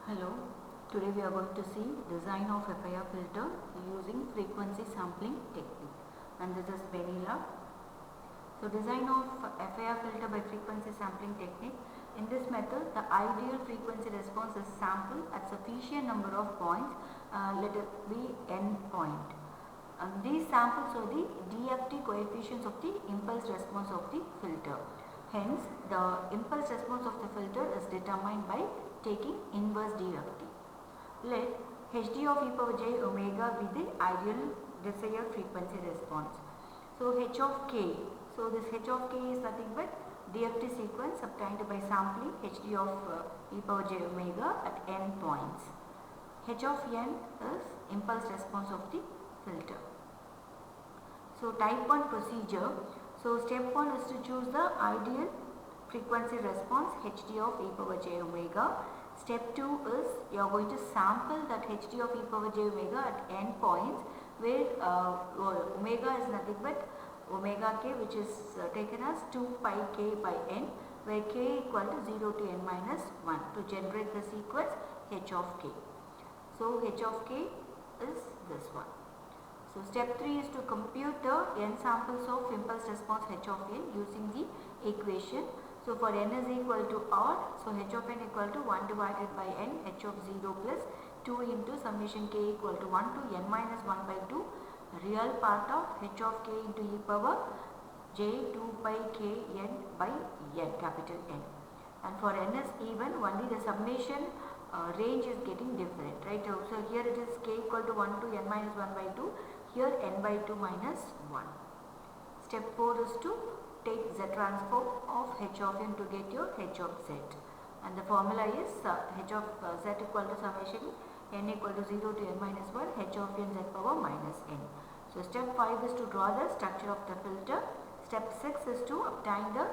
Hello, today we are going to see design of FIR filter using frequency sampling technique, and this is vanilla. So design of FIR filter by frequency sampling technique. In this method, the ideal frequency response is sampled at sufficient number of points, let it be n point. These samples are the DFT coefficients of the impulse response of the filter. Hence, the impulse response of the filter is determined by taking inverse DFT. Let Hd of e power j omega be the ideal desired frequency response. So h of k, so this h of k is nothing but DFT sequence obtained by sampling Hd of e power j omega at n points. H of n is impulse response of the filter. So type 1 procedure. So step 1 is to choose the ideal frequency response Hd of e power j omega. Step 2 is you are going to sample that Hd of e power j omega at n points, where omega is nothing but omega k, which is taken as 2 pi k by n, where k equal to 0 to n minus 1 to generate the sequence h of k. So h of k is this one. So step 3 is to compute the n samples of impulse response h of n using the equation. So for n is equal to r, so h of n equal to 1 divided by n, h of 0 plus 2 into summation k equal to 1 to n minus 1 by 2, real part of h of k into e power j 2 pi k n by n, capital N. And for n is even, only the summation range is getting different, right? So here it is k equal to 1 to n minus 1 by 2, here n by 2 minus 1. Step 4 is to take z transform of h of n to get your h of z, and the formula is h of z equal to summation n equal to 0 to n minus 1 h of n z power minus n. So step 5 is to draw the structure of the filter. Step 6 is to obtain the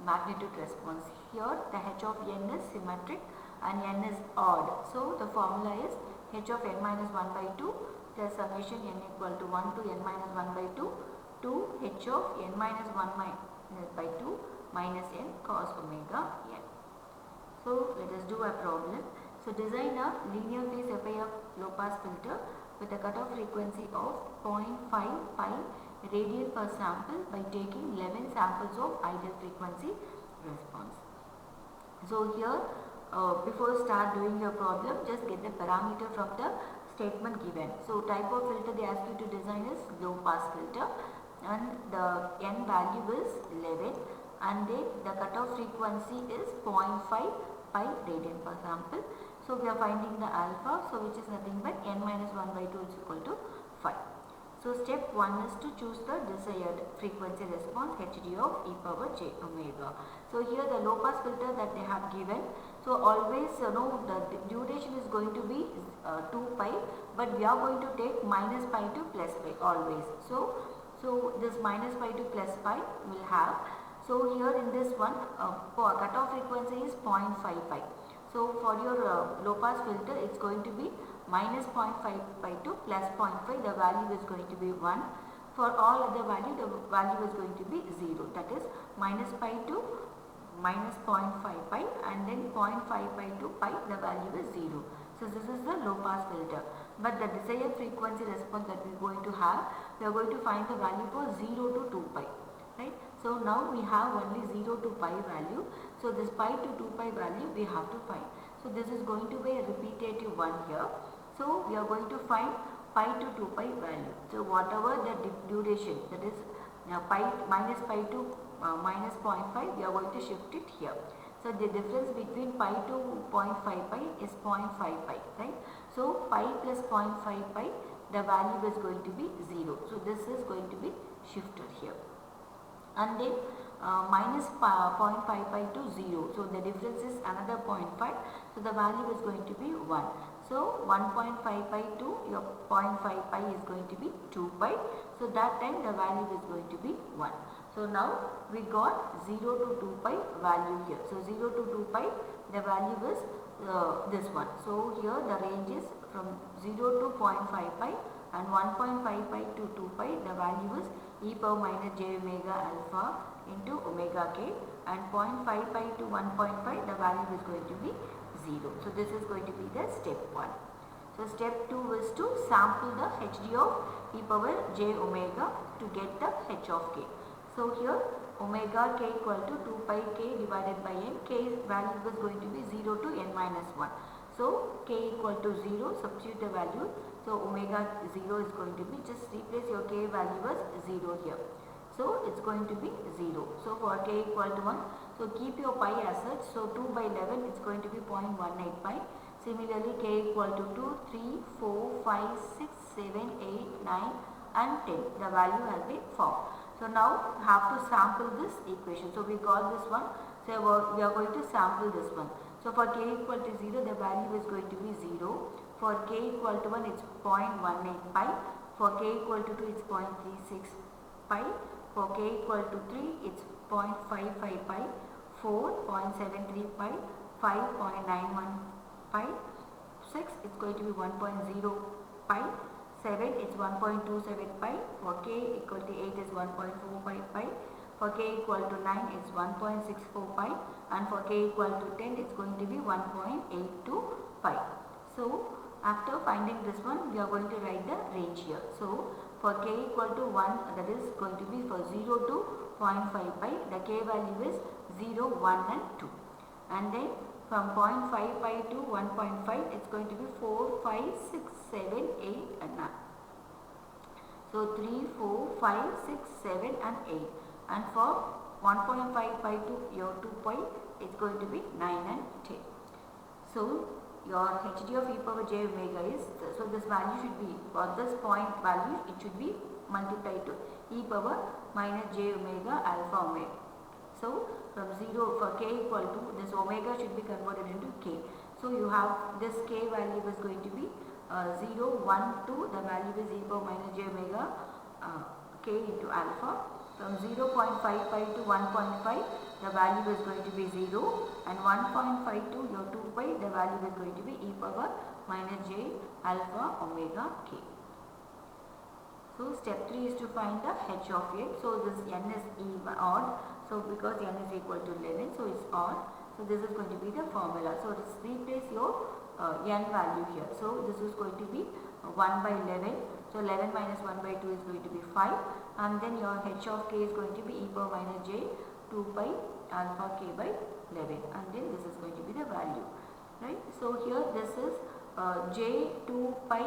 magnitude response. Here the h of n is symmetric and n is odd. So the formula is h of n minus 1 by 2 plus summation n equal to 1 to n minus 1 by 2 to h of n minus 1 by 2 minus n cos omega n. So let us do a problem. So design a linear phase FIR low pass filter with a cutoff frequency of 0.5 pi radian per sample by taking 11 samples of ideal frequency response. So here before start doing your problem, just get the parameter from the statement given. So type of filter they ask you to design is low pass filter, and the n value is 11, and then the cutoff frequency is 0.5 pi radian per sample. So we are finding the alpha, so which is nothing but n minus 1 by 2 is equal to 5. So step 1 is to choose the desired frequency response Hd of e power j omega. So here the low pass filter that they have given, so always the duration is going to be 2 pi, but we are going to take minus pi to plus pi always. So this minus pi to plus pi will have. So here in this one cutoff frequency is 0.5 pi. So for your low pass filter, it's going to be minus 0.5 pi to plus 0.5, the value is going to be 1. For all other value, the value is going to be 0, that is minus pi to minus 0.5 pi, and then 0.5 pi to pi, the value is 0. So this is the low pass filter. But the desired frequency response that we are going to have, we are going to find the value for 0 to 2 pi, right? So now we have only 0 to pi value. So this pi to 2 pi value we have to find. So this is going to be a repetitive one here. So we are going to find pi to 2 pi value. So whatever the duration, that is pi minus pi to minus 0.5, we are going to shift it here. So the difference between pi to 0.5 pi is 0.5 pi, right? So pi plus 0.5 pi, the value is going to be 0. So this is going to be shifted here. And then minus 0.5 pi to 0. So the difference is another 0.5. So the value is going to be 1. So 1.5 pi to your 0.5 pi is going to be 2 pi. So that time the value is going to be 1. So now we got 0 to 2 pi value here. So 0 to 2 pi, the value is this one. So here the range is from 0 to 0.5 pi, and 1.5 pi to 2 pi, the value is e power minus j omega alpha into omega k, and 0.5 pi to 1.5, the value is going to be 0. 0. So this is going to be the step 1. So step 2 is to sample the hd of e power j omega to get the h of k. So here omega k equal to 2 pi k divided by n. K value is going to be 0 to n minus 1. So k equal to 0, substitute the value. So omega 0 is going to be, just replace your k value as 0 here. So it's going to be 0. So for k equal to 1, so keep your pi as such. So 2 by 11, it's going to be 0.18 pi. Similarly, k equal to 2, 3, 4, 5, 6, 7, 8, 9 and 10. The value has been formed. So now have to sample this equation. So we got this one. So we are going to sample this one. So for k equal to 0, the value is going to be 0. For k equal to 1, it's 0.18 pi. For k equal to 2, it's 0.36 pi. For k equal to 3, it's 0.55 pi. 4, 0.73 pi. 5.91 pi. 6, it's going to be 1.0 pi. 7, it's 1.27 pi. For k equal to 8 is 1.45 pi. For k equal to 9, it's 1.64 pi. And for k equal to 10, it's going to be 1.82 pi. So after finding this one, we are going to write the range here. So for k equal to 1, that is going to be for 0 to 0.5 pi, the k value is 0, 1 and 2. And then from 0.5 pi to 1.5, it's going to be 4, 5, 6, 7, 8 and 9. So 3, 4, 5, 6, 7 and 8. And for 1.5 pi to your 2 pi, it's going to be 9 and 10. So your hd of e power j omega is, so this value should be, for this point value, it should be multiplied to e power minus j omega alpha omega. So from 0, for k equal to, this omega should be converted into k. So you have this k value is going to be 0, 1, 2, the value is e power minus j omega k into alpha. From 0.5 pi to 1.5, the value is going to be 0, and 1.5 to your 2 pi, the value is going to be e power minus j alpha omega k. So step 3 is to find the h of n. So this n is odd. So because n is equal to 11, so it's odd. So this is going to be the formula. So just replace your n value here. So this is going to be 1 by 11. So 11 minus 1 by 2 is going to be 5. And then your h of k is going to be e power minus j 2 pi alpha k by 11. And then this is going to be the value. Right. So here this is j 2 pi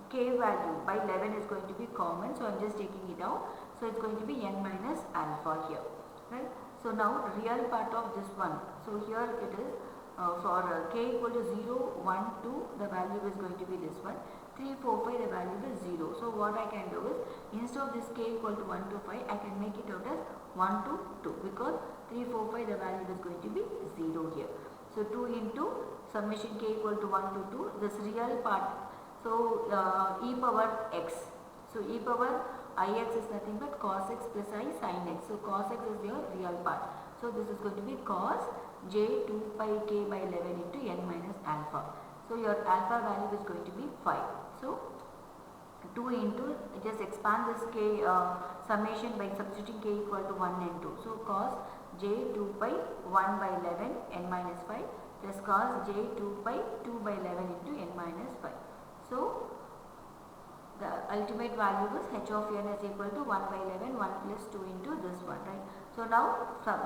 k value by 11 is going to be common. So I am just taking it out. So it's going to be n minus alpha here. Right. So now real part of this one. So here it is for k equal to 0, 1, 2, the value is going to be this one. 3, 4, 5, the value is 0. So what I can do is, instead of this k equal to 1 to 5, I can make it out as 1 to 2, because 3, 4, 5, the value is going to be 0 here. So 2 into summation k equal to 1 to 2, this real part. So e power x. So e power ix is nothing but cos x plus I sin x. So cos x is your real part. So this is going to be cos j 2 pi k by 11 into n minus alpha. So your alpha value is going to be 5. So 2 into, just expand this k summation by substituting k equal to 1 and 2. So cos j 2 pi 1 by 11 n minus 5 plus cos j 2 pi 2 by 11 into n minus 5. So the ultimate value is h of n is equal to 1 by 11, 1 plus 2 into this one, right. So now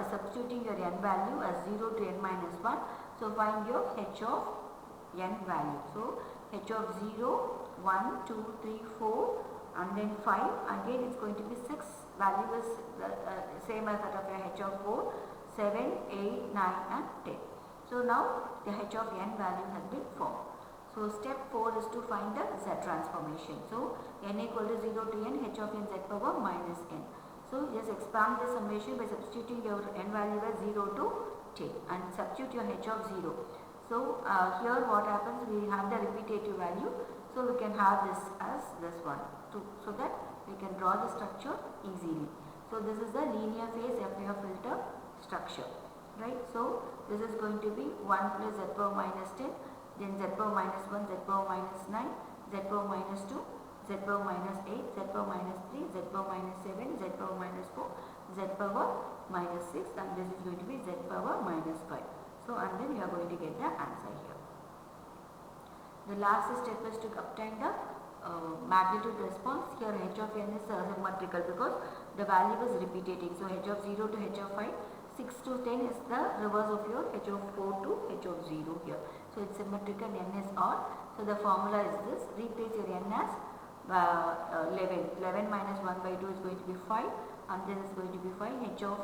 substituting your n value as 0 to n minus 1. So find your h of n value. So h of 0, 1, 2, 3, 4 and then 5. Again it's going to be 6. Value is same as that of your h of 4, 7, 8, 9 and 10. So now the h of n value has been formed. So step 4 is to find the z transformation. So n equal to 0 to n, h of n z power minus n. So just expand the summation by substituting your n value as 0 to 10 and substitute your h of 0. So here what happens, we have the repetitive value. So we can have this as this one so that we can draw the structure easily. So this is the linear phase FIR filter structure, right. So this is going to be 1 plus z power minus 10, then z power minus 1, z power minus 9, z power minus 2, z power minus 8, z power minus 3, z power minus 7, z power minus 4, z power minus 6 and this is going to be z power minus 5. So and then you are going to get the answer here. The last step is to obtain the magnitude response. Here h of n is symmetrical because the value is repeating. So h of 0 to h of 5, 6 to 10 is the reverse of your h of 4 to h of 0 here. So it's symmetrical, n is odd. So the formula is this: replace your n as 11. 11 minus 1 by 2 is going to be 5, and then is going to be 5 h of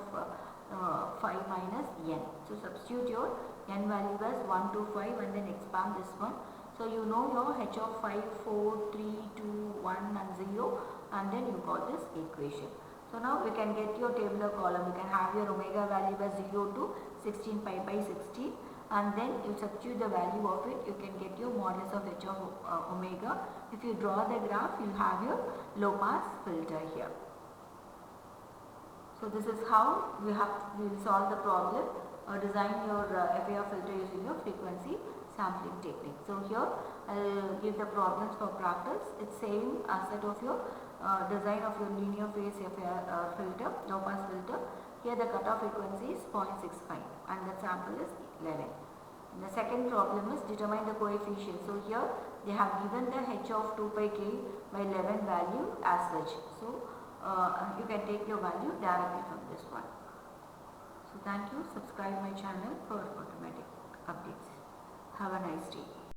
5 minus n. So substitute your n value as 1 to 5 and then expand this one. So you know your h of 5, 4, 3, 2, 1 and 0, and then you got this equation. So now we can get your tabular column. You can have your omega value as 0 to 16 pi by 16, and then you substitute the value of it. You can get your modulus of h of omega. If you draw the graph, you have your low pass filter here. So this is how we will solve the problem or design your FIR filter using your frequency sampling technique. So here I will give the problems for practice. It's same as that of your design of your linear phase FIR filter, low pass filter. Here the cutoff frequency is 0.65 and the sample is 11. And the second problem is determine the coefficient. So here they have given the h of 2 pi k by 11 value as such. So you can take your value directly from this one. So thank you. Subscribe my channel for automatic updates. Have a nice day.